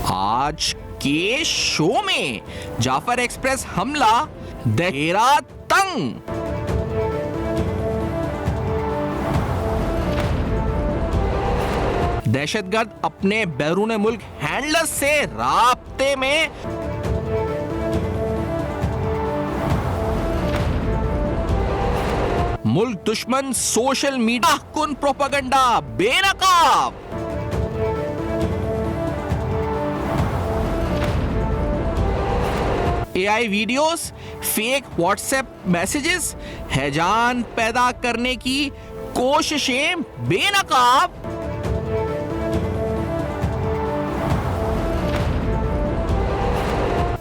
आज के शो में जाफर एक्सप्रेस हमला, देहरा तंग। दहशतगर्द अपने बैरून मुल्क हैंडलर्स से राब्ते में। मुल्क दुश्मन सोशल मीडिया कुन प्रोपेगेंडा बेनकाब। AI videos, fake WhatsApp messages, हैजान पैदा करने की कोशिशें बेनकाब।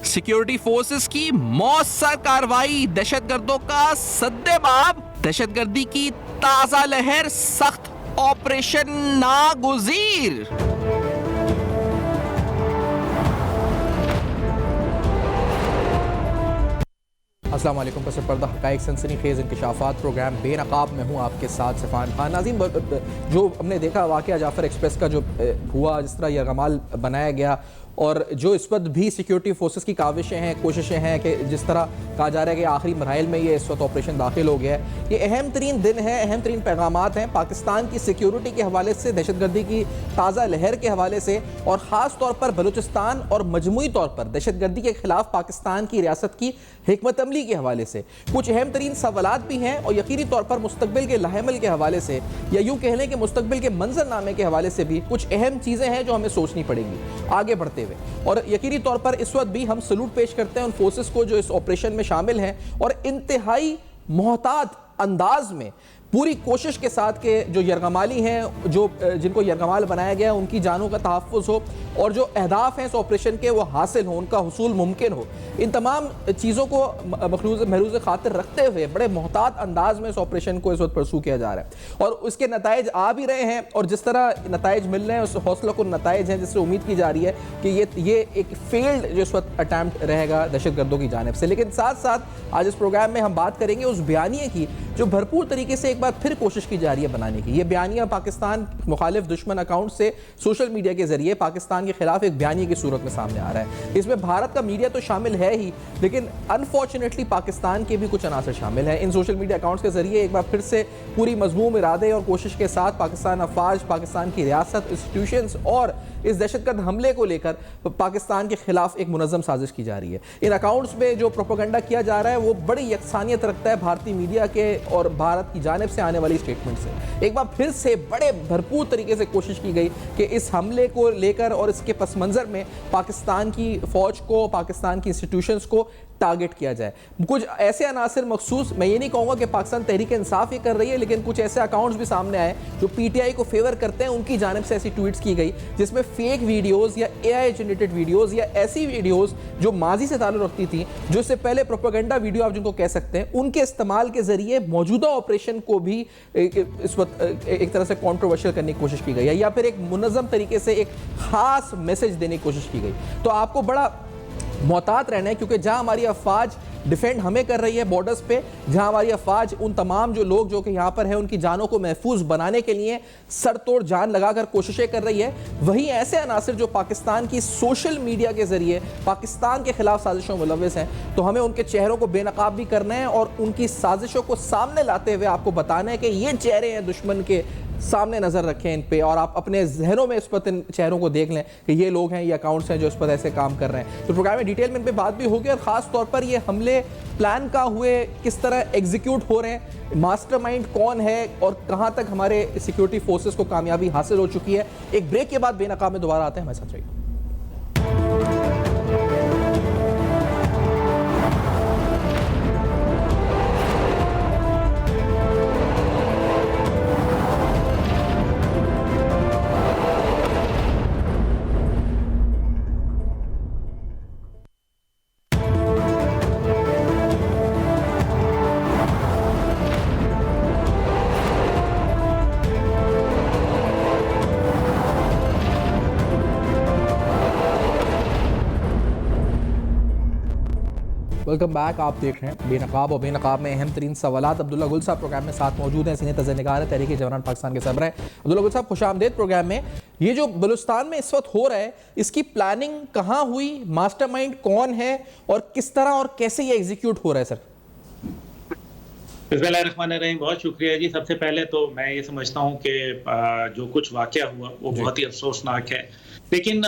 सिक्योरिटी फोर्सेस की मौसर कार्रवाई, दहशतगर्दों का सद्देबाब। दहशतगर्दी की ताजा लहर, सख्त ऑपरेशन नागुजीर। अस्सलाम वालेकुम। पस पर्दा हक़ाइक़ सनसनीखेज़ इंकशाफ़ात प्रोग्राम बेनकाब में हूँ आपके साथ सफ़ान खान। नाज़रीन, जो हमने देखा वाक़या जाफ़र एक्सप्रेस का जो हुआ, जिस तरह यरग़माल बनाया गया और जो इस वक्त भी सिक्योरिटी फोर्सेस की काविशें हैं, कोशिशें हैं कि जिस तरह कहा जा रहा है कि आखिरी मराइल में ये इस वक्त ऑपरेशन दाखिल हो गया है, ये अहम तरीन दिन है, अहम तरीन पैगामात हैं पाकिस्तान की सिक्योरिटी के हवाले से, दहशतगर्दी की ताज़ा लहर के हवाले से और ख़ास तौर पर बलूचिस्तान और मजमूई तौर पर दहशतगर्दी के खिलाफ पाकिस्तान की रियासत की हिकमत अमली के हवाले से कुछ अहम तरीन सवालात भी हैं और यकीनी तौर पर मुस्तकबिल के लाहेमल के हवाले से, या यूँ कह लें कि मुस्तकबिल के मंजरनामे के हवाले से भी कुछ अहम चीज़ें हैं जो हमें सोचनी पड़ेंगी आगे बढ़ते हुए। और यकीनी तौर पर इस वक्त भी हम सलूट पेश करते हैं उन फोर्सेस को जो इस ऑपरेशन में शामिल हैं और इंतहाई मोहतात अंदाज में पूरी कोशिश के साथ के जो यरगमाली हैं, जो जिनको यरगमाल बनाया गया है, उनकी जानों का तहफ़्फ़ुज़ हो और जो अहदाफ हैं इस ऑपरेशन के वो हासिल हो, उनका हुसूल मुमकिन हो। इन तमाम चीज़ों को महरूज़ खातिर रखते हुए बड़े मोहतात अंदाज में इस ऑपरेशन को इस वक्त परसू किया जा रहा है और उसके नताइज आ भी रहे हैं और जिस तरह नताइज मिल रहे हैं उस हौसला को नताइज हैं जिससे उम्मीद की जा रही है कि ये एक फेल्ड जो इस वक्त अटैम्प्ट रहेगा दहशतगर्दों की जानिब से। लेकिन साथ साथ आज इस प्रोग्राम में हम बात करेंगे उस बयानिए की जो भरपूर तरीके से एक बार फिर कोशिश की जा रही है बनाने की। ये बयानिया पाकिस्तान मुखालिफ दुश्मन अकाउंट से सोशल मीडिया के जरिए पाकिस्तान के खिलाफ एक बयानिए की सूरत में सामने आ रहा है। इसमें भारत का मीडिया तो शामिल है ही, लेकिन अनफॉर्चुनेटली पाकिस्तान के भी कुछ अनासर शामिल हैं। इन सोशल मीडिया अकाउंट्स के जरिए एक बार फिर से पूरी मजमूम इरादे और कोशिश के साथ पाकिस्तान अफवाज, पाकिस्तान की रियासत, इंस्टीट्यूशंस और इस दहशतगर्द हमले को लेकर पाकिस्तान के खिलाफ एक मुनज़्ज़म साजिश की जा रही है। इन अकाउंट्स में जो प्रोपेगेंडा किया जा रहा है वो बड़ी यकसानियत रखता है भारतीय मीडिया के और भारत की जानिब से आने वाली स्टेटमेंट से। एक बार फिर से बड़े भरपूर तरीके से कोशिश की गई कि इस हमले को लेकर और इसके पस मंज़र में पाकिस्तान की फ़ौज को, पाकिस्तान की इंस्टीट्यूशंस को टारगेट किया जाए। कुछ ऐसे अनासिर मखसूस, मैं ये नहीं कहूँगा कि पाकिस्तान तहरीक इंसाफ ये कर रही है, लेकिन कुछ ऐसे अकाउंट्स भी सामने आए जो PTI को फेवर करते हैं, उनकी जानिब से ऐसी ट्वीट्स की गई जिसमें फेक वीडियोस या AI जनरेटेड वीडियोस या ऐसी वीडियोस जो माजी से ताल्लुक़ रखती थी, जो इससे पहले प्रोपेगेंडा वीडियो आप जिनको कह सकते हैं, उनके इस्तेमाल के जरिए मौजूदा ऑपरेशन को भी इस वक्त एक तरह से कॉन्ट्रोवर्शियल करने की कोशिश की गई है या फिर एक मुनज़्ज़म तरीके से एक ख़ास मैसेज देने की कोशिश की गई। तो आपको बड़ा मोहतात रहना है, क्योंकि जहां हमारी अफवाज डिफेंड हमें कर रही है बॉर्डर्स पे, जहां हमारी अफवाज उन तमाम जो लोग जो कि यहाँ पर हैं उनकी जानों को महफूज बनाने के लिए सर तोड़ जान लगाकर कोशिशें कर रही है, वहीं ऐसे अनासिर जो पाकिस्तान की सोशल मीडिया के जरिए पाकिस्तान के खिलाफ साजिशों में मुलव्वस हैं, तो हमें उनके चेहरों को बेनकाब भी करना है और उनकी साजिशों को सामने लाते हुए आपको बताना है कि ये चेहरे हैं दुश्मन के, सामने नज़र रखें इन पे और आप अपने जहनों में इस पर इन चेहरों को देख लें कि ये लोग हैं, ये अकाउंट्स हैं जो इस पर ऐसे काम कर रहे हैं। तो प्रोग्राम में डिटेल में इन पे बात भी होगी और ख़ास तौर पर ये हमले प्लान का हुए किस तरह एग्जीक्यूट हो रहे हैं, मास्टरमाइंड कौन है और कहाँ तक हमारे सिक्योरिटी फोर्सेस को कामयाबी हासिल हो चुकी है। एक ब्रेक के बाद बेनकाब में दोबारा आते हैं, हमारे साथ रहिए। Welcome back. आप देख रहे हैं बेनकाब, और बेनकाब में अहम तरीन सवालात। अब्दुल्ला गुल साहब प्रोग्राम में साथ मौजूद हैं, सीनियर तज़्ज़िया-ए-निगार तहरीक जवान पाकिस्तान के सरबराह। अब्दुल्ला गुल साहब, खुशामदीद प्रोग्राम में। ये जो बलूचिस्तान में इस वक्त हो रहा है, इसकी प्लानिंग कहाँ हुई, मास्टरमाइंड कौन है और किस तरह और कैसे ये एग्जीक्यूट हो रहा है सर? बिस्मिल्लाहिर्रहमानिर्रहीम, बहुत शुक्रिया जी। सबसे पहले तो मैं ये समझता हूँ कि जो कुछ वाकया हुआ वो बहुत ही अफसोसनाक है, लेकिन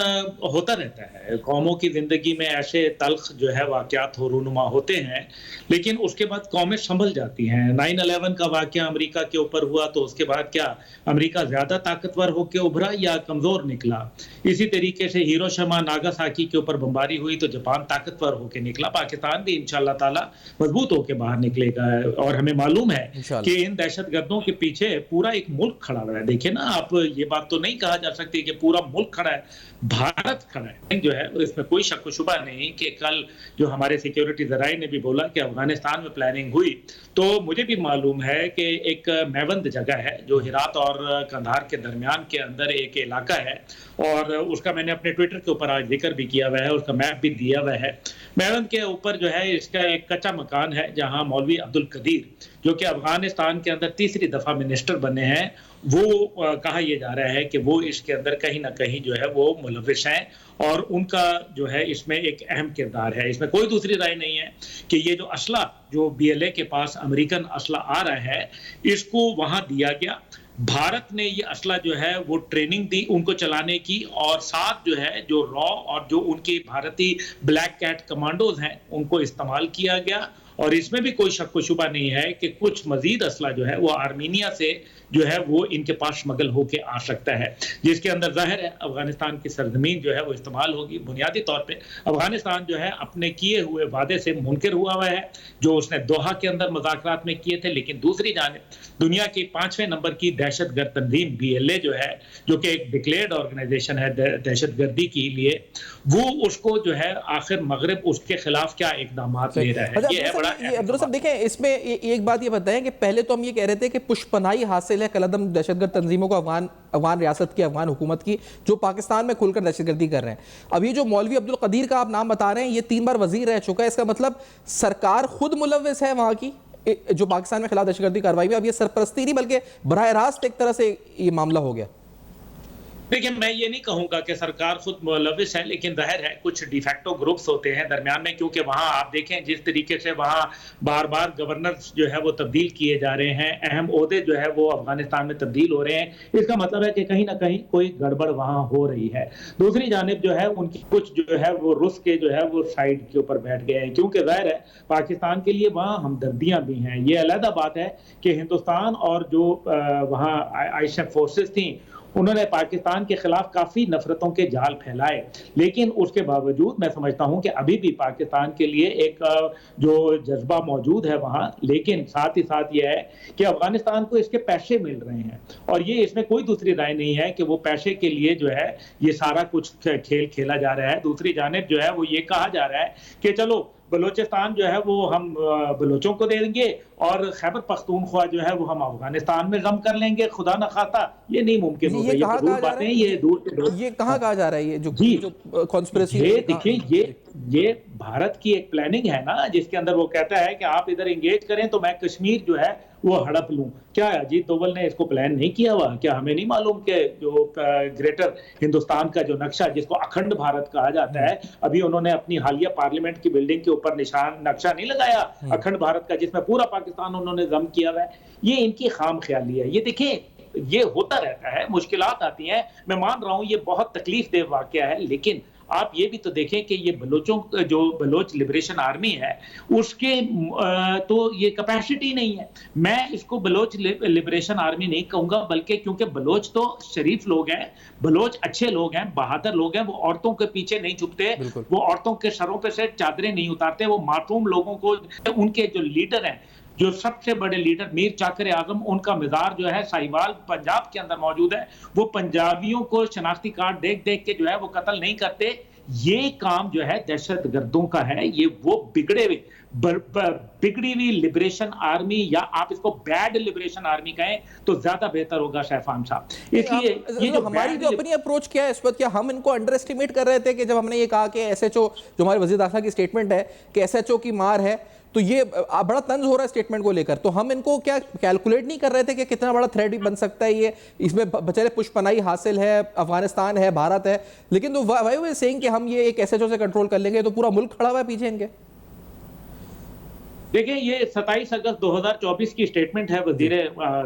होता रहता है। कौमों की ज़िंदगी में ऐसे तल्ख जो है वाकयात रूनुमा होते हैं, लेकिन उसके बाद कौमें संभल जाती हैं। 9/11 का वाकया अमेरिका के ऊपर हुआ तो उसके बाद क्या अमेरिका ज़्यादा ताकतवर होकर उभरा या कमज़ोर निकला? इसी तरीके से हिरोशिमा नागासाकी के ऊपर बमबारी हुई तो जापान ताकतवर होकर निकला। पाकिस्तान भी इंशाअल्लाह ताला मजबूत होकर बाहर निकलेगा, और हमें मालूम है कि इन दहशतगर्दों के पीछे पूरा एक मुल्क खड़ा हुआ है। देखिए ना, आप ये बात तो नहीं कहा जा सकती कि पूरा मुल्क खड़ा है, भारत खड़ा है जो है। इसमें कोई शक शुबा नहीं कि कल जो हमारे सिक्योरिटी जराए ने भी बोला कि अफगानिस्तान में प्लानिंग हुई, तो मुझे भी मालूम है कि एक मेवंद जगह है जो हिरात और कंधार के दरमियान के अंदर एक इलाका है, और उसका मैंने अपने ट्विटर के ऊपर आज जिक्र भी किया हुआ है, उसका मैप भी दिया हुआ है। मेवंद के ऊपर जो है इसका एक कच्चा मकान है जहां मौलवी अब्दुल कदीर, जो कि अफगानिस्तान के अंदर तीसरी दफा मिनिस्टर बने हैं, वो कहा यह जा रहा है कि वो इसके अंदर कहीं ना कहीं जो है वो मुलविस हैं, और उनका जो है इसमें एक अहम किरदार है। इसमें कोई दूसरी राय नहीं है कि ये जो असला जो BLA के पास अमेरिकन असला आ रहा है, इसको वहां दिया गया। भारत ने ये असला जो है वो ट्रेनिंग दी उनको चलाने की, और साथ जो है जो रॉ और जो उनके भारतीय ब्लैक कैट कमांडोज हैं उनको इस्तेमाल किया गया। और इसमें भी कोई शक शुबा नहीं है कि कुछ मजीद असला जो है वो आर्मीनिया से जो है वो इनके पास स्मगल होके आ सकता है, जिसके अंदर जाहिर है अफगानिस्तान की सरजमीन जो है वो इस्तेमाल होगी। बुनियादी तौर पे अफगानिस्तान जो है अपने किए हुए वादे से मुनकिर हुआ है जो उसने दोहा के अंदर मुज़ाकरात में किए थे, लेकिन दूसरी जानिब दुनिया की 5वें नंबर की दहशतगर्द तंजीम BLA जो है, जो कि एक डिक्लेयर्ड ऑर्गेनाइजेशन है दहशतगर्दी के लिए, वो उसको जो है आखिर मगरिब उसके खिलाफ क्या इकदाम ले रहा है। ये है बड़ा अब्दुल्ला साहब, देखें इसमें एक बात ये बताएं कि पहले तो हम ये कह रहे थे कि पुष्पनाई हासिल है कलदम दहशतगर्द तंजीमों को, अफगान रियासत की, अफगान हुकूमत की, जो पाकिस्तान में खुलकर दहशतगर्दी कर रहे हैं। अब ये जो मौलवी अब्दुल कदीर का आप नाम बता रहे हैं, ये 3 बार वजीर रह चुका है, इसका मतलब सरकार खुद मुलविस है वहां की जो पाकिस्तान में खिलाफ दहशतगर्दी कार्रवाई में। अब ये सरपरस्ती नहीं बल्कि बराह रास्त एक तरह से ये मामला हो गया। देखिए, मैं ये नहीं कहूंगा कि सरकार खुद मुलविस है, लेकिन जाहिर है कुछ डिफैक्टो ग्रुप्स होते हैं दरमियान में, क्योंकि वहां आप देखें जिस तरीके से वहां बार बार गवर्नर जो है वो तब्दील किए जा रहे हैं, अहम ओहदे जो है वो अफगानिस्तान में तब्दील हो रहे हैं, इसका मतलब है कि कहीं ना कहीं कोई गड़बड़ वहां हो रही है। दूसरी जानिब जो है उनकी कुछ जो है वो रुस के जो है वो साइड के ऊपर बैठ गए हैं, क्योंकि जाहिर है पाकिस्तान के लिए वहां हमदर्दियां भी हैं। ये अलग बात है कि हिंदुस्तान और जो वहां ISAF फोर्सेस थी उन्होंने पाकिस्तान के खिलाफ काफी नफरतों के जाल फैलाए, लेकिन उसके बावजूद मैं समझता हूं कि अभी भी पाकिस्तान के लिए एक जो जज्बा मौजूद है वहां, लेकिन साथ ही साथ यह है कि अफगानिस्तान को इसके पैसे मिल रहे हैं, और ये इसमें कोई दूसरी राय नहीं है कि वो पैसे के लिए जो है ये सारा कुछ खेल खेला जा रहा है। दूसरी जानिब जो है वो ये कहा जा रहा है कि चलो बलूचिस्तान जो है वो हम बलोचों को दे देंगे और खैबर पख्तूनख्वा जो है वो हम अफगानिस्तान में गम कर लेंगे। खुदा न खाता ये नहीं मुमकिन होगा। ये दूर बातें, ये दूर ये कहाँ कहा जा रहा है? ये जो कॉन्स्पिरेसी, ये देखिए ये भारत की एक प्लानिंग है ना, जिसके अंदर वो कहता है कि आप इधर एंगेज करें तो मैं कश्मीर जो है वो हड़प लूं। क्या अजीत डोवल ने इसको प्लान नहीं किया हुआ? क्या हमें नहीं मालूम कि जो ग्रेटर हिंदुस्तान का जो नक्शा जिसको अखंड भारत कहा जाता है, अभी उन्होंने अपनी हालिया पार्लियामेंट की बिल्डिंग के ऊपर नक्शा नहीं लगाया अखंड भारत का, जिसमें पूरा पाकिस्तान उन्होंने जम किया हुआ है। ये इनकी खाम ख्याली है। ये देखिए ये होता रहता है, मुश्किलात आती हैं, मैं मान रहा हूं ये बहुत तकलीफ देह वाकया है, लेकिन आप ये भी तो देखें कि ये बलोचों जो बलोच लिबरेशन आर्मी है उसके तो ये कैपेसिटी नहीं है। मैं इसको बलोच लिबरेशन आर्मी नहीं कहूंगा, बल्कि क्योंकि बलोच तो शरीफ लोग हैं, बलोच अच्छे लोग हैं, बहादुर लोग हैं, वो औरतों के पीछे नहीं छुपते, वो औरतों के सरों पे से चादरें नहीं उतारते, वो मासूम लोगों को, उनके जो लीडर हैं, जो सबसे बड़े लीडर मीर चाकर आजम, उनका मिजाज जो है साहिवाल पंजाब के अंदर मौजूद है, वो पंजाबियों को शनाख्ती कार्ड देख देख के जो है वो कत्ल नहीं करते। ये काम जो है दहशतगर्दों का है, ये वो बिगड़ी हुई लिबरेशन आर्मी, या आप इसको बैड लिबरेशन आर्मी कहें तो ज्यादा बेहतर होगा शहफान साहब। इसलिए ये जो हमारी जो अपनी अप्रोच क्या है इस वक्त, क्या हम इनको अंडर एस्टिमेट कर रहे थे कि जब हमने ये कहा कि एसएचओ, जो हमारे वजीर दाखिला की स्टेटमेंट है कि एसएचओ की मार है, तो ये बड़ा तंज हो रहा है स्टेटमेंट को लेकर, तो हम इनको क्या कैलकुलेट नहीं कर रहे थे कि कितना बड़ा थ्रेट भी बन सकता है ये? इसमें बेचारे पुष्पनाई हासिल है, अफगानिस्तान है, भारत है, लेकिन तो वाई वे सेइंग कि हम ये एक एसएचओ से कंट्रोल कर लेंगे, तो पूरा मुल्क खड़ा हुआ है पीछे इनके। देखिए, ये 27 अगस्त 2024 की स्टेटमेंट है वजीर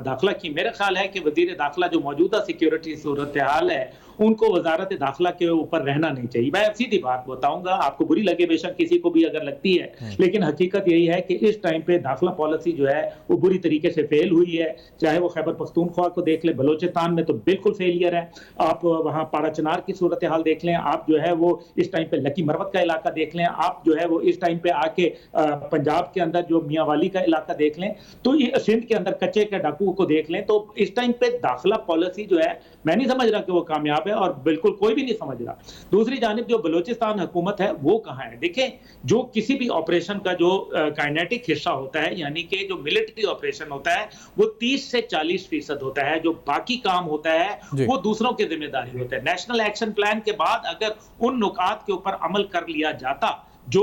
दाखिला की। मेरा ख्याल है कि वजीर दाखिला जो मौजूदा सिक्योरिटी सूरत हाल है, उनको वजारत दाखिला के ऊपर रहना नहीं चाहिए। मैं सीधी बात बताऊंगा, आपको बुरी लगे बेशक, किसी को भी अगर लगती है, लेकिन हकीकत यही है कि इस टाइम पे दाखिला पॉलिसी जो है वो बुरी तरीके से फेल हुई है। चाहे वो खैबर पख्तूनख्वा को देख लें, बलोचिस्तान में तो बिल्कुल फेलियर है। आप वहाँ पाड़ा चनार की सूरत हाल देख लें, आप जो है वो इस टाइम पे लकी मरवत का इलाका देख लें, आप जो है वो इस टाइम पे आके पंजाब के अंदर जो मियांवाली का इलाका देख लें, तो ये सिंध के अंदर कच्चे के डाकू को देख लें, तो इस टाइम पे दाखिला पॉलिसी जो है, मैं नहीं समझ रहा कि वो कामयाब है, और बिल्कुल कोई भी नहीं समझ रहा। दूसरी जानिब जो बलूचिस्तान हुकूमत है वो कहाँ है? देखें, जो किसी भी ऑपरेशन का जो काइनेटिक हिस्सा होता है, यानी कि जो मिलिट्री ऑपरेशन होता है, वो 30 से 40% होता है। जो बाकी काम होता है वो दूसरों की जिम्मेदारी होता है। नेशनल एक्शन प्लान के बाद अगर उन नुकात के ऊपर अमल कर लिया जाता जो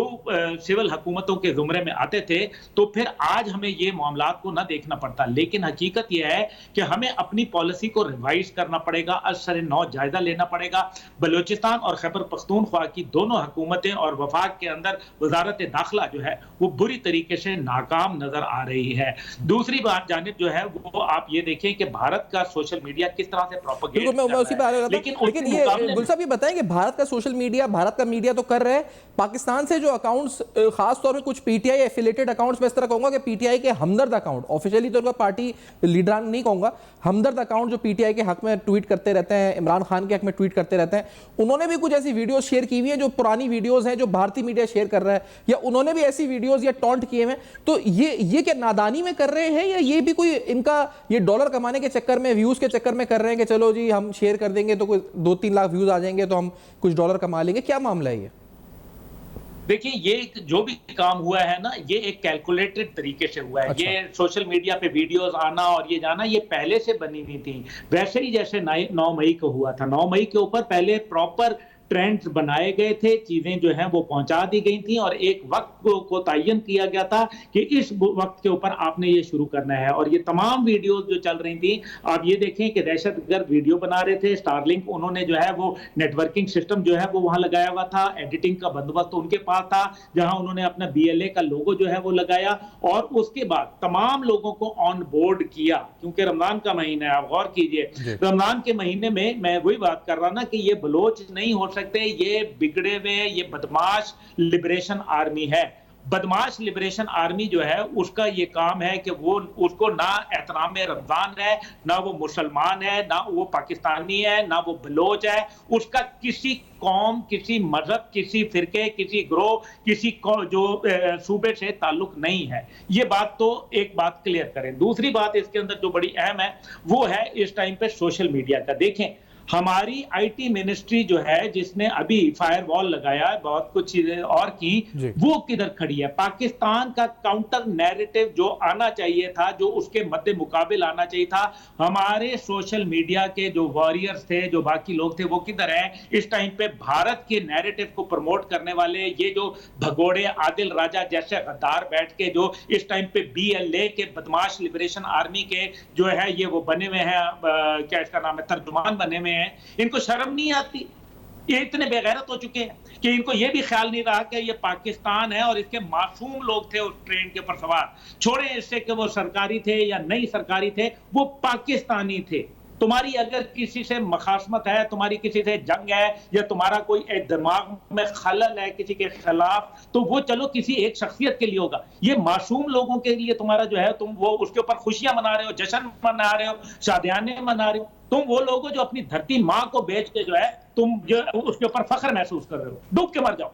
सिविल हुकूमतों के जुमरे में आते थे, तो फिर आज हमें ये मामलात को ना देखना पड़ता। लेकिन हकीकत यह है कि हमें अपनी पॉलिसी को रिवाइज करना पड़ेगा, असर नौ जायजा लेना पड़ेगा। बलूचिस्तान और खैबर पख्तूनख्वा की दोनों हुकूमतें और वफाक के अंदर वजारत दाखिला जो है वो बुरी तरीके से नाकाम नजर आ रही है। दूसरी बात जानिब जो है वो आप ये देखें कि भारत का सोशल मीडिया किस तरह से प्रोपेगेट कर रहा है। लेकिन ये गुल साहब ये बताएं कि भारत का सोशल मीडिया, भारत का मीडिया तो कर रहे हैं, पाकिस्तान से जो अकाउंट्स, खास तौर पे कुछ पीटीआई एफिलेटेड अकाउंट्स, मैं इस तरह कहूंगा कि पीटीआई के हमदर्द अकाउंट, ऑफिशियली तो उनका पार्टी लीडरान नहीं कहूंगा, हमदर्द अकाउंट जो पीटीआई के हक में ट्वीट करते रहते हैं, इमरान खान के हक में ट्वीट करते रहते हैं, उन्होंने भी कुछ ऐसी वीडियोस शेयर की हुई है जो पुरानी वीडियोस हैं जो भारतीय मीडिया शेयर कर रहा है, या उन्होंने भी ऐसी वीडियोस या टॉन्ट किए हैं। तो ये क्या नादानी में कर रहे हैं, या ये भी कोई इनका ये डॉलर कमाने के चक्कर में, व्यूज के चक्कर में कर रहे हैं कि चलो जी हम शेयर कर देंगे तो कोई 2-3 लाख व्यूज आ जाएंगे तो हम कुछ डॉलर कमा लेंगे? क्या मामला है ये? देखिए, ये जो भी काम हुआ है ना, ये एक कैलकुलेटेड तरीके से हुआ है। अच्छा। ये सोशल मीडिया पे वीडियोस आना और ये जाना, ये पहले से बनी हुई थी। वैसे ही जैसे 9 मई को हुआ था, 9 मई के ऊपर पहले प्रॉपर ट्रेंड्स बनाए गए थे, चीजें जो हैं वो पहुंचा दी गई थी, और एक वक्त को तयन किया गया था कि इस वक्त के ऊपर आपने ये शुरू करना है। और ये तमाम वीडियोस जो चल रही थी, आप ये देखें कि दहशतगर्द वीडियो बना रहे थे। स्टारलिंक उन्होंने जो है वो नेटवर्किंग सिस्टम जो है वो वहां लगाया हुआ था, एडिटिंग का बंदोबस्त उनके पास था, जहां उन्होंने अपना BLA का लोगो जो है वो लगाया, और उसके बाद तमाम लोगों को ऑन बोर्ड किया। क्योंकि रमजान का महीना है, आप गौर कीजिए, रमजान के महीने में मैं वही बात कर रहा ना कि ये बलोच नहीं हो सकते, ये बिगड़े हुए, ये बदमाश लिबरेशन आर्मी है। बदमाश लिबरेशन आर्मी जो है उसका ये काम है कि वो उसको ना एहतराम रमजान है, ना वो मुसलमान है, ना वो पाकिस्तानी है, ना वो बलोच है, उसका किसी कौम, किसी मजहब, किसी फिरके, किसी ग्रोह, किसी जो सूबे से ताल्लुक नहीं है। ये बात तो एक बात क्लियर करें। दूसरी बात इसके अंदर जो बड़ी अहम है वो है इस टाइम पे सोशल मीडिया का। देखें, हमारी IT मिनिस्ट्री जो है जिसने अभी फायरवॉल लगाया, बहुत कुछ चीजें और की, वो किधर खड़ी है? पाकिस्तान का काउंटर नैरेटिव जो आना चाहिए था, जो उसके मद्दे मुकाबिल आना चाहिए था, हमारे सोशल मीडिया के जो वॉरियर्स थे, जो बाकी लोग थे, वो किधर हैं? इस टाइम पे भारत के नैरेटिव को प्रमोट करने वाले ये जो भगोड़े आदिल राजा जैसे गद्दार बैठ के जो इस टाइम पे BLA के बदमाश लिबरेशन आर्मी के जो है ये वो बने हुए हैं, क्या इसका नाम है, तर्जुमान बने हुए हैं, इनको शर्म नहीं आती? ये इतने बेगैरत हो चुके हैं कि इनको ये भी ख्याल नहीं रहा कि ये पाकिस्तान है और इसके मासूम लोग थे उस ट्रेन के ऊपर सवार। छोड़े इससे कि वो सरकारी थे या नहीं सरकारी थे, वो पाकिस्तानी थे। तुम्हारी अगर किसी से मखासमत है, तुम्हारी किसी से जंग है, या तुम्हारा कोई दिमाग में खलल है किसी के खिलाफ, तो वो चलो किसी एक शख्सियत के लिए होगा। ये मासूम लोगों के लिए तुम्हारा जो है, तुम वो उसके ऊपर खुशियां मना रहे हो, जश्न मना रहे हो, शादियाने मना रहे हो। तुम वो लोग जो अपनी धरती माँ को बेच के जो है तुम जो उसके ऊपर फख्र महसूस कर रहे हो, डूब के मर जाओ।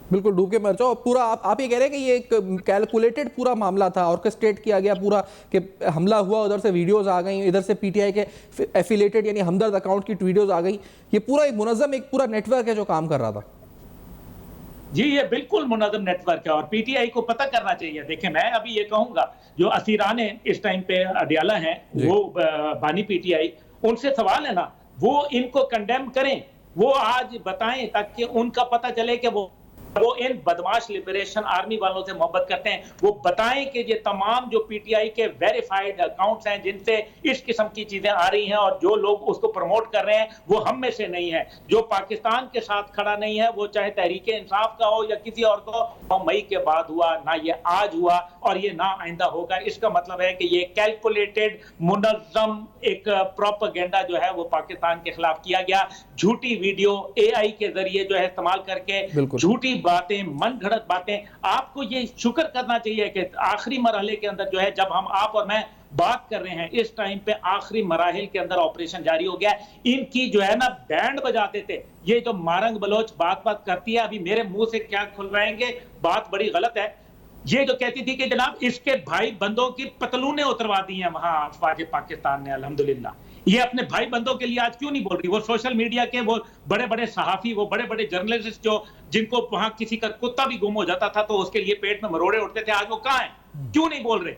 बिल्कुल डूब के मर जाओ। पूरा आप ये कह रहे हैं कि ये एक कैलकुलेटेड पूरा मामला था, ऑर्केस्ट्रेट किया गया पूरा, कि हमला हुआ, उधर से वीडियोस आ गई, इधर से पीटीआई के एफिलेटेड यानी हमदर्द अकाउंट की वीडियोस आ गई। ये पूरा एक मुनज़्ज़म, एक पूरा नेटवर्क है जो काम कर रहा था। जी, ये बिल्कुल मुनज़्ज़म नेटवर्क है और पीटीआई को पता करना चाहिए। देखिए, मैं अभी ये कहूँगा, जो असीराने इस टाइम पे अडयाला हैं, वो बानी पीटीआई, उनसे सवाल है ना, वो इनको कंडेम करें। वो आज बताएँ ताकि उनका पता चले कि वो इन बदमाश लिबरेशन आर्मी वालों से मोहब्बत करते हैं। वो बताएं कि ये तमाम जो पीटीआई के वेरीफाइड अकाउंट्स हैं जिनसे इस किस्म की चीजें आ रही हैं और जो लोग उसको प्रमोट कर रहे हैं वो हम में से नहीं है। जो पाकिस्तान के साथ खड़ा नहीं है, वो चाहे तहरीक इंसाफ का हो या किसी और का हो, मई के बाद हुआ ना, ये आज हुआ और ये ना आइंदा होगा। इसका मतलब है कि ये कैलकुलेटेड मुनज़्ज़म एक प्रोपेगेंडा जो है वो पाकिस्तान के खिलाफ किया गया। झूठी वीडियो एआई के जरिए जो है इस्तेमाल करके झूठी बातें, मन घड़त बातें। आपको ये शुक्र करना चाहिए कि आखिरी मरहले के अंदर जो है, जब हम आप और मैं बात कर रहे हैं, इस टाइम पे आखिरी मराहिल के अंदर ऑपरेशन जारी हो गया। इनकी जो है ना बैंड बजाते थे। ये जो मारंग बलोच बात करती है, अभी मेरे मुंह से क्या खुलवाएंगे, बात बड़ी गलत है। ये जो कहती थी कि जनाब इसके भाई बंदों की पतलूने उतरवा दी हैं वहां अफवाज पाकिस्तान ने, अल्हम्दुलिल्लाह। ये अपने भाई बंदों के लिए आज क्यों नहीं बोल रही? वो सोशल मीडिया के वो बड़े बड़े सहाफी, वो बड़े बड़े जर्नलिस्ट जो जिनको वहां किसी का कुत्ता भी गुम हो जाता था तो उसके लिए पेट में मरोड़े उठते थे, आज वो कहां हैं? क्यों नहीं बोल रहे?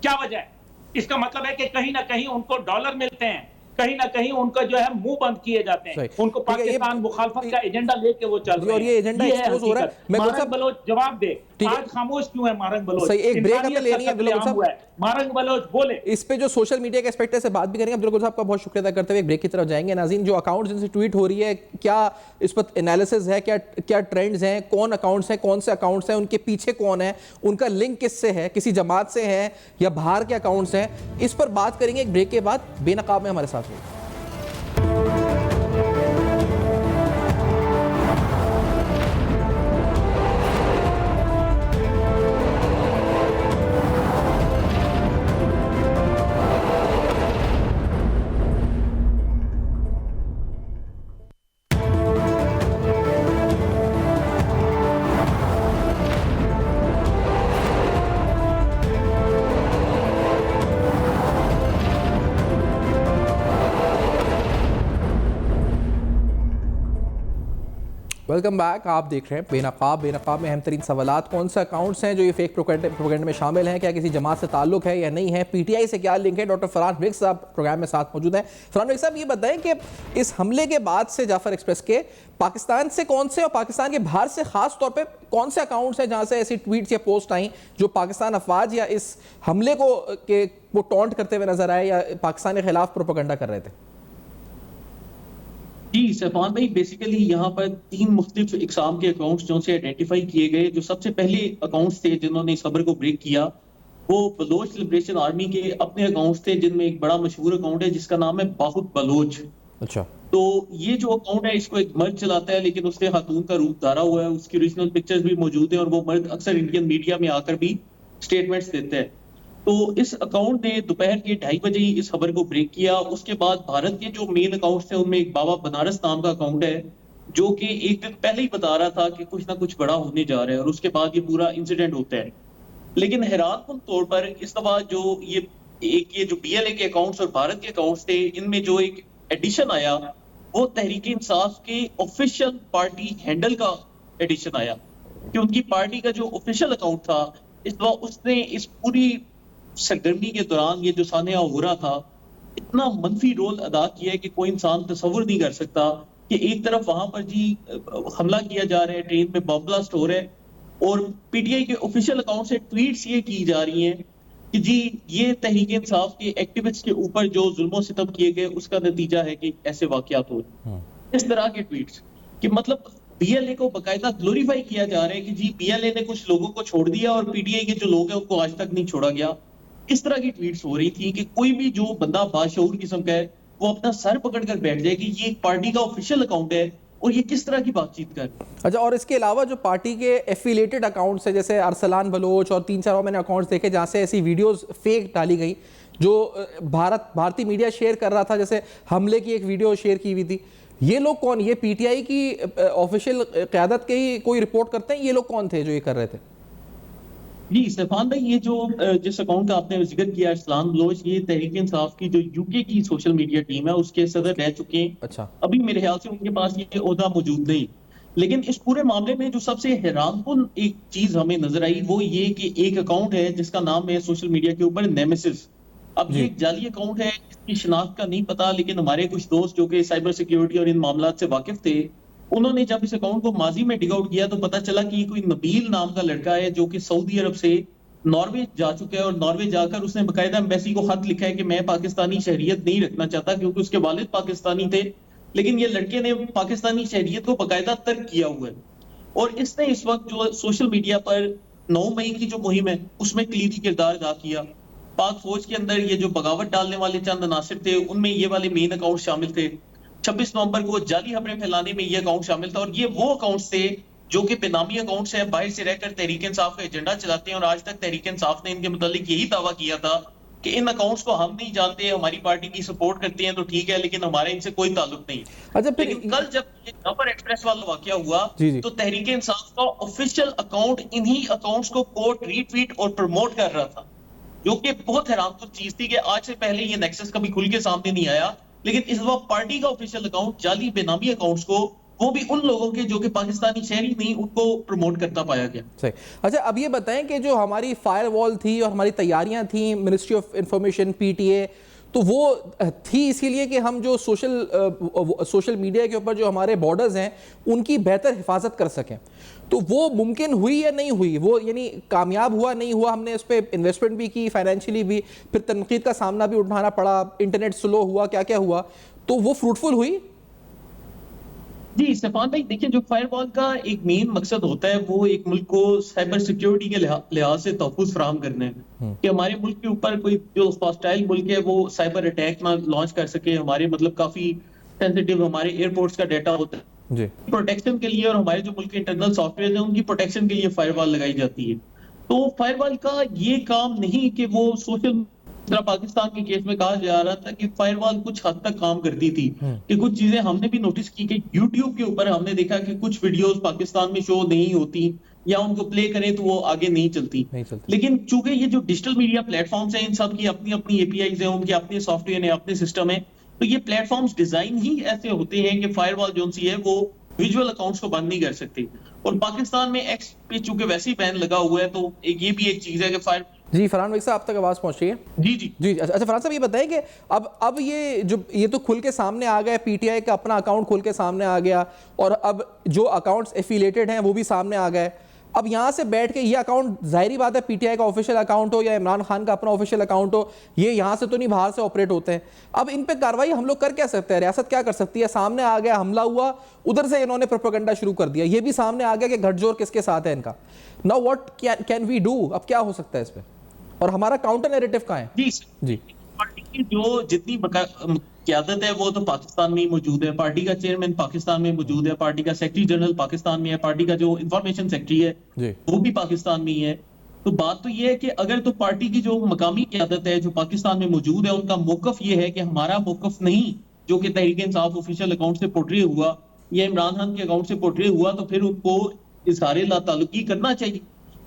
क्या वजह है? इसका मतलब है कि कहीं ना कहीं उनको डॉलर मिलते हैं, कहीं ना कहीं उनका जो है मुंह बंद किए जाते हैं। उनको पाकिस्तान मुखालफत का एजेंडा लेके वो चल रहे हैं और ये एजेंडा एक्सपोज हो रहा है। मारंग बलोच जवाब दे, आज खामोश क्यों है मारंग बलोच? सही, एक ब्रेक हमें लेनी है अब्दुल साहब, मारंग बलोच बोले। इस पे जो सोशल मीडिया के एस्पेक्ट से बात भी करेंगे। अब्दुल साहब का बहुत शुक्रिया अदा करते हुए एक ब्रेक की तरफ जाएंगे। नाज़रीन, जो अकाउंट जिनसे ट्वीट हो रही है, क्या इस पर एनालिसिस है, क्या ट्रेंड्स हैं, कौन अकाउंट्स हैं, कौन से अकाउंट्स हैं, उनके पीछे कौन है, उनका लिंक किससे है, किसी जमात से है या बाहर के अकाउंट्स हैं, इस पर बात करेंगे एक ब्रेक के बाद। बेनकाब में हमारे साथ होगा। Welcome back. आप देख रहे हैं बेनकाब। बेनकाब में अहम तरीन सवालात, कौन से अकाउंट्स हैं जो ये फेक प्रोपेगेंडा में शामिल हैं, क्या किसी जमात से ताल्लुक है या नहीं है, पीटीआई से क्या लिंक है। डॉक्टर फरहान मलिक साहब प्रोग्राम में साथ मौजूद हैं। फरहान मलिक साहब, ये बताएं कि इस हमले के बाद से जाफर एक्सप्रेस के पाकिस्तान से कौन से और पाकिस्तान के बाहर से खास तौर पर कौन से अकाउंट्स हैं जहाँ से ऐसी ट्वीट्स या पोस्ट आई जो पाकिस्तान अफवाज या इस हमले को टॉन्ट करते हुए नजर आए या पाकिस्तान के खिलाफ प्रोपेगेंडा कर रहे थे? जी सफान भाई, बेसिकली यहाँ पर 3 मुख्तलिफ इकसाम के अकाउंट्स जो से आइडेंटिफाई किए गए। जो सबसे पहले अकाउंट्स थे जिन्होंने इस खबर को ब्रेक किया, वो बलोच लिबरेशन आर्मी के अपने अकाउंट्स थे, जिनमें एक बड़ा मशहूर अकाउंट है जिसका नाम है बाहुत बलोच। अच्छा। तो ये जो अकाउंट है, इसको एक मर्द चलाता है, लेकिन उसने खातून का रूप धारा हुआ है। उसकी ओरिजिनल पिक्चर्स भी मौजूद है और वो मर्द अक्सर इंडियन मीडिया में आकर भी स्टेटमेंट्स देते हैं। तो इस अकाउंट ने दोपहर के 2:30 बजे ही इस खबर को ब्रेक किया। उसके बाद भारत के जो मेन अकाउंट्स थे उनमें एक बाबा बनारस नाम का अकाउंट है जो कि एक दिन पहले ही बता रहा था कि कुछ ना कुछ बड़ा होने जा रहा है, और उसके बाद ये पूरा इंसिडेंट होता है। लेकिन हैरानकुन तौर पर इस दफा जो ये जो बीएलए के अकाउंट्स और भारत के अकाउंट्स थे, इनमें जो एक एडिशन आया वो तहरीक इंसाफ के ऑफिशियल पार्टी हैंडल का एडिशन आया कि उनकी पार्टी का जो ऑफिशियल अकाउंट था, इस दफा उसने इस पूरी सरगर्मी के दौरान ये जो सानिया हो रहा था, इतना मंफी रोल अदा किया है कि कोई इंसान तस्वुर नहीं कर सकता कि एक तरफ वहां पर जी हमला किया जा रहा है, ट्रेन में बम ब्लास्ट हो रहा है, और पीटीआई के ऑफिशियल अकाउंट से ट्वीट्स ये की जा रही हैं कि जी ये तहरीक इंसाफ के एक्टिविस्ट के ऊपर जो जुल्मों सितम किए गए उसका नतीजा है कि ऐसे वाकयात हो। इस तरह के ट्वीट्स कि मतलब बीएलए को बकायदा ग्लोरीफाई किया जा रहा है कि जी बीएलए ने कुछ लोगों को छोड़ दिया और पीटीआई के जो लोग हैं उनको आज तक नहीं छोड़ा गया। इस तरह की ट्वीट्स हो रही थी कि कोई भी जो बंदा बाशऊर किस्म का है वो अपना सर पकड़कर बैठ जाए कि ये एक पार्टी का ऑफिशियल अकाउंट है और ये किस तरह की बातचीत कर। अच्छा, और इसके अलावा जो पार्टी के एफिलेटेड अकाउंट्स है, जैसे अरसलान बलोच और 3-4 और मैंने अकाउंट्स देखे जहाँ से ऐसी वीडियोस फेक डाली गई जो भारतीय मीडिया शेयर कर रहा था, जैसे हमले की एक वीडियो शेयर की हुई थी। ये लोग कौन, ये पीटीआई की ऑफिशियल क़यादत के ही कोई रिपोर्ट करते हैं? ये लोग कौन थे जो ये कर रहे थे? जी सफान भाई, ये जो जिस अकाउंट का आपने जिक्र किया अरसलान बलोच, ये तहरीक इंसाफ की जो यूके की सोशल मीडिया टीम है उसके सदर रह चुके हैं। अच्छा। अभी मेरे ख्याल से उनके पास ये ओहदा मौजूद नहीं, लेकिन इस पूरे मामले में जो सबसे हैरानकुन एक चीज हमें नजर आई वो ये कि एक अकाउंट है जिसका नाम है सोशल मीडिया के ऊपर नेमेसिस। अब ये एक जाली अकाउंट है, इसकी शिनाख्त का नहीं पता, लेकिन हमारे कुछ दोस्त जो कि साइबर सिक्योरिटी और इन मामलात से वाकिफ थे, उन्होंने जब इस अकाउंट को माजी में डिग आउट किया तो पता चला कि ये कोई नबील नाम का लड़का है जो कि सऊदी अरब से नॉर्वे जा चुका है, और नॉर्वे जाकर उसने बकायदा एम्बेसी को खत लिखा है कि मैं पाकिस्तानी शहरियत नहीं रखना चाहता, क्योंकि उसके वालिद पाकिस्तानी थे, लेकिन ये लड़के ने पाकिस्तानी शहरियत को बकायदा तर्क किया हुआ है। और इसने इस वक्त जो सोशल मीडिया पर 9 मई की जो मुहिम है उसमें कलीदी किरदार अदा किया। पाक फौज के अंदर ये जो बगावत डालने वाले चंद अनासिर थे उनमें ये वाले मेन अकाउंट शामिल थे। 26 नवंबर को जाली खबरें फैलाने में ये अकाउंट शामिल था, और ये वो अकाउंट्स थे जो कि बेनामी अकाउंट्स हैं, बाहर से रहकर तहरीक इंसाफ का एजेंडा चलाते हैं, और आज तक तहरीक इंसाफ ने इनके मुतालिक यही दावा किया था कि इन अकाउंट्स को हम नहीं जानते, हमारी पार्टी की सपोर्ट करते हैं तो ठीक है, लेकिन हमारे इनसे कोई ताल्लुक नहीं। अच्छा, लेकिन कल जब नंबर एक्सप्रेस वाला वाकया हुआ जी। तो तहरीक इंसाफ का ऑफिशियल अकाउंट इन्हीं अकाउंट्स को कोट, रीट्वीट और प्रमोट कर रहा था, जो कि बहुत हैरानकुन चीज थी कि आज से पहले ये नेक्सस कभी खुल के सामने नहीं आया, लेकिन इस वक्त पार्टी का ऑफिशियल अकाउंट जाली बेनामी अकाउंट्स को, वो भी उन लोगों के जो कि पाकिस्तानी शहरी नहीं, उनको प्रमोट करता पाया गया। सही। अच्छा, अब ये बताएं कि जो हमारी फायरवॉल थी और हमारी तैयारियां थी मिनिस्ट्री ऑफ इंफॉर्मेशन पीटीए, तो वो थी इसीलिए कि हम जो सोशल मीडिया के ऊपर जो हमारे बॉर्डर्स हैं उनकी बेहतर हिफाजत कर सकें, तो वो मुमकिन हुई या नहीं हुई? वो यानी कामयाब हुआ नहीं हुआ? हमने उस पर इन्वेस्टमेंट भी की, फाइनेंशियली भी, फिर तनकीद का सामना भी उठाना पड़ा, इंटरनेट स्लो हुआ, क्या क्या हुआ, तो वो फ्रूटफुल हुई? जी सफान भाई, देखिए जो फायरवॉल का एक मेन मकसद होता है वो एक मुल्क को साइबर सिक्योरिटी के लिहाज से तहफ़्फ़ुज़ फराहम करना है कि हमारे मुल्क के ऊपर कोई जो हॉस्टाइल मुल्क है वो साइबर अटैक ना लॉन्च कर सके। हमारे मतलब काफी सेंसिटिव हमारे एयरपोर्ट्स का डाटा होता है जी, प्रोटेक्शन के लिए, और हमारे जो मुल्क के इंटरनल सॉफ्टवेयर है उनकी प्रोटेक्शन के लिए फायरवॉल लगाई जाती है। तो फायरवॉल का ये काम नहीं कि वो सोशल, तरह पाकिस्तान के केस में कहा जा रहा था कि फायरवॉल कुछ हद तक काम करती थी, कि कुछ चीजें हमने भी नोटिस की कि यूट्यूब के ऊपर हमने देखा कि कुछ वीडियोस पाकिस्तान में शो नहीं होती, या उनको प्ले करें तो वो आगे नहीं चलती। लेकिन चूंकि ये जो डिजिटल मीडिया प्लेटफॉर्म्स हैं इन सब की अपनी अपनी एपीआईज हैं, उनके अपने सॉफ्टवेयर हैं, अपने सिस्टम है, तो ये प्लेटफॉर्म्स डिजाइन ही ऐसे होते हैं कि फायरवॉल जो सी है वो विजुअल अकाउंट्स को बंद नहीं कर सकती। और पाकिस्तान में एक्स पे चूंकि वैसे ही बैन लगा हुआ है, तो ये भी एक चीज है कि फायर। जी फरहान भाई साहब, आप तक आवाज पहुंच रही है? जी जी जी। अच्छा फरहान साहब, ये बताएं कि अब ये तो खुल के सामने आ गया, पीटीआई का अपना अकाउंट खुल के सामने आ गया, और अब जो अकाउंट्स एफिलिएटेड हैं वो भी सामने आ गए। अब यहाँ से बैठ के ये अकाउंट, जाहिर बात है पीटीआई का ऑफिशियल अकाउंट हो या इमरान खान का अपना ऑफिशियल अकाउंट हो, ये यहाँ से तो नहीं, बाहर से ऑपरेट होते हैं। अब इन पे कार्रवाई हम लोग कर क्या सकते हैं? रियासत क्या कर सकती है? सामने आ गया, हमला हुआ, उधर से इन्होंने प्रोपेगेंडा शुरू कर दिया, ये भी सामने आ गया कि गठजोड़ किसके साथ है इनका। Now what can we do? अब क्या हो सकता है इस पे, और हमारा काउंटर नैरेटिव कहाँ है? जी, पार्टी की जो जितनी क़यादत है वो तो पाकिस्तान में ही मौजूद है, पार्टी का चेयरमैन पाकिस्तान में मौजूद है, पार्टी का सेक्रेटरी जनरल पाकिस्तान में है, पार्टी का जो इंफॉर्मेशन सेक्रेटरी है वो भी पाकिस्तान में ही है। तो बात तो ये है कि अगर तो पार्टी की जो मकामी क़यादत है जो पाकिस्तान में मौजूद है, उनका मौकफ ये है कि हमारा मौकफ नहीं जो कि तहरीक इंसाफ ऑफिशियल अकाउंट से पोर्ट्रे हुआ या इमरान खान के अकाउंट से पोर्ट्रे हुआ, तो फिर उनको इज़हार लाताल्लुकी करना चाहिए।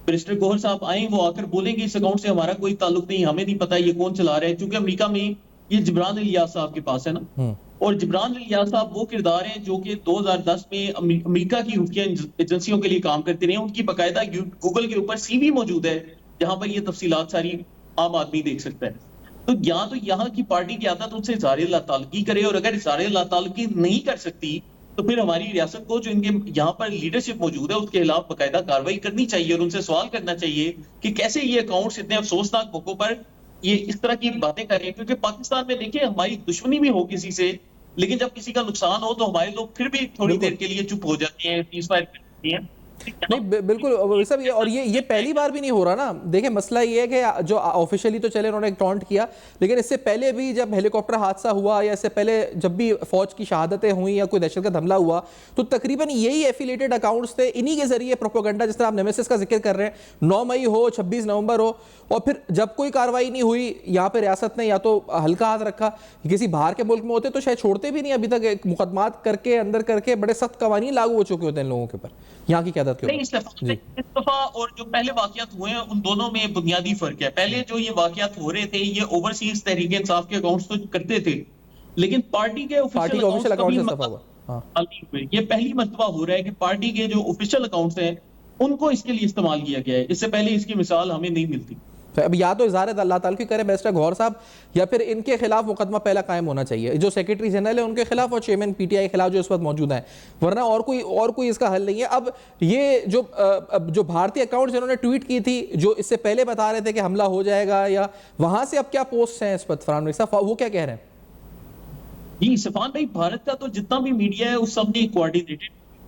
मिनिस्टर गोहर साहब आए, वो आकर बोलेंगे इस अकाउंट से हमारा कोई ताल्लुक नहीं, हमें नहीं पता ये कौन चला रहा है, क्योंकि अमेरिका में ये जिब्रान इलियास साहब के पास है ना, और जिब्रान इलियास साहब वो किरदार हैं जो कि 2010 में अमेरिका की खुफिया एजेंसियों के लिए काम करते रहे। उनकी बाकायदा गूगल के ऊपर सीवी मौजूद है जहां पर ये तफसीलात सारी आम आदमी देख सकता है। तो यहाँ की पार्टी की आदत उनसे इज़हार लाताल्लुकी करे, और अगर इज़हार लाताल्लुकी नहीं कर सकती तो फिर हमारी रियासत को जो इनके यहाँ पर लीडरशिप मौजूद है उसके खिलाफ बाकायदा कार्रवाई करनी चाहिए, और उनसे सवाल करना चाहिए कि कैसे ये अकाउंट्स इतने अफसोसनाक मौकों पर ये इस तरह की बातें कर रहे हैं। क्योंकि पाकिस्तान में देखिए हमारी दुश्मनी भी हो किसी से, लेकिन जब किसी का नुकसान हो तो हमारे लोग फिर भी थोड़ी देर के लिए चुप हो जाते हैं, सीज़फायर कर देते हैं। नहीं बिल्कुल सब ये, और ये पहली बार भी नहीं हो रहा ना। देखिए मसला ये है कि जो ऑफिशियली तो चले उन्होंने टॉन्ट किया, लेकिन इससे पहले भी जब हेलीकॉप्टर हादसा हुआ या इससे पहले जब भी फौज की शहादतें हुई या कोई दहशतगर्द हमला हुआ, तो तकरीबन यही एफिलेटेड अकाउंट्स थे, इन्हीं के जरिए प्रोपेगेंडा, जिस तरह आप नेमेसिस का जिक्र कर रहे हैं, 9 मई हो 26 नवंबर हो, और फिर जब कोई कार्रवाई नहीं हुई यहाँ पे रियासत ने या तो हल्का हाथ रखा, किसी बाहर के मुल्क में होते तो शायद छोड़ते भी नहीं, अभी तक मुकदमात करके अंदर करके बड़े सख्त कवानीन लागू हो चुके होते हैं लोगों के ऊपर, यहाँ की क़यादत के ऊपर। इस दफा और जो पहले वाकयात हुए हैं उन दोनों में बुनियादी फर्क है। पहले जो ये वाकयात हो रहे थे ये ओवरसीज तहरीक इंसाफ के अकाउंट्स तो करते थे, लेकिन पार्टी के ऑफिशियल अकाउंट्स ये पहली मर्तबा हो रहा है कि पार्टी के जो ऑफिशियल अकाउंट्स हैं उनको इसके लिए इस्तेमाल किया गया है। इससे पहले इसकी मिसाल हमें नहीं मिलती। तो अब या तो इज़हार अल्लाह ताला की करे बैरिस्टर गौहर साहब, या फिर इनके खिलाफ मुकदमा पहला कायम होना चाहिए, जो सेक्रेटरी जनरल है उनके खिलाफ और चेयरमैन पीटीआई के खिलाफ जो इस वक्त मौजूद है, वरना और कोई इसका हल नहीं है। अब ये जो भारतीय अकाउंट जिन्होंने ट्वीट की थी, जो इससे पहले बता रहे थे कि हमला हो जाएगा, या वहां से अब क्या पोस्ट हैं इस पर फरहान मलिक साहब, वो क्या कह रहे हैं? जी सफान भाई, भारत का तो जितना भी मीडिया है उस सबने कोऑर्डिनेटेड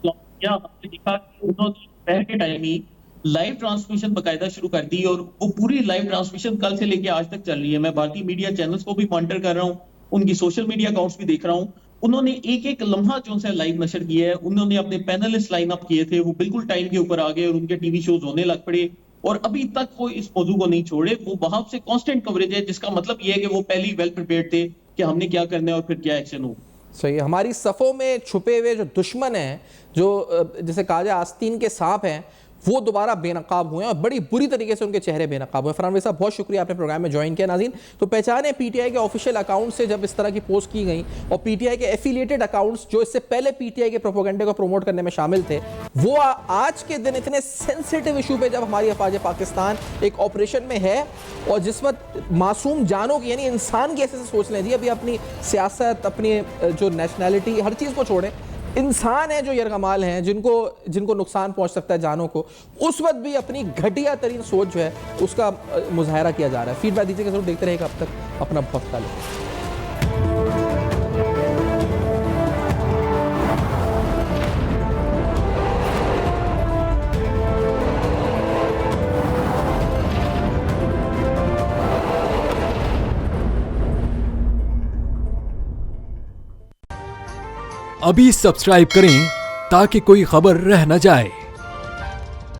किया। हमने देखा कि उन्होंने दोपहर के टाइम ही लाइव ट्रांसमिशन बकायदा शुरू कर दी, और वो पूरी लाइव ट्रांसमिशन कल से लेके आज तक चल रही है। मैं भारतीय मीडिया चैनल्स को भी मॉनिटर कर रहा हूँ, उनकी सोशल मीडिया अकाउंट्स भी देख रहा हूँ। उन्होंने एक एक लम्हा जो से लाइव नशर किया है, उन्होंने अपने पैनलिस्ट लाइन अप किए थे, वो बिल्कुल टाइम के ऊपर आ गए और उनके टीवी शोज होने लग पड़े, और अभी तक वो इस मौजू को नहीं छोड़े। वो वहां से कांस्टेंट कवरेज है, जिसका मतलब ये है कि वो पहले ही वेल प्रिपेयर्ड थे कि हमने क्या करना है और फिर क्या एक्शन हो। सही है। हमारी सफ़ों में छुपे हुए जो दुश्मन हैं, जो जैसे कहा जाए आस्तीन के सांप हैं, वो दोबारा बेनकाब हुए हैं और बड़ी बुरी तरीके से उनके चेहरे बेनकाब हुए। फरहान साहब, बहुत शुक्रिया, आपने प्रोग्राम में ज्वाइन किया। नाज़रीन, तो पहचाने पीटीआई के ऑफिशियल अकाउंट से जब इस तरह की पोस्ट की गई, और पीटीआई के एफिलिएटेड अकाउंट्स जो इससे पहले पीटीआई के प्रोपेगेंडे को प्रमोट करने में शामिल थे, वो आज के दिन इतने सेंसिटिव इशू पे, जब हमारी अफवाज पाकिस्तान एक ऑपरेशन में है और जिस वक्त मासूम जानों की, यानी इंसान की ऐसे सोच लें जी, अभी अपनी सियासत, अपनी जो नेशनैलिटी, हर चीज़ को छोड़ें, इंसान है जो यरगमाल हैं, जिनको नुकसान पहुंच सकता है जानों को, उस वक्त भी अपनी घटिया तरीन सोच जो है उसका मुजाहरा किया जा रहा है। फीडबैक दीजिएगा जरूर, देखते रहेगा। अब तक अपना बहुत ख्याल रखिए। अभी सब्सक्राइब करें ताकि कोई खबर रह न जाए।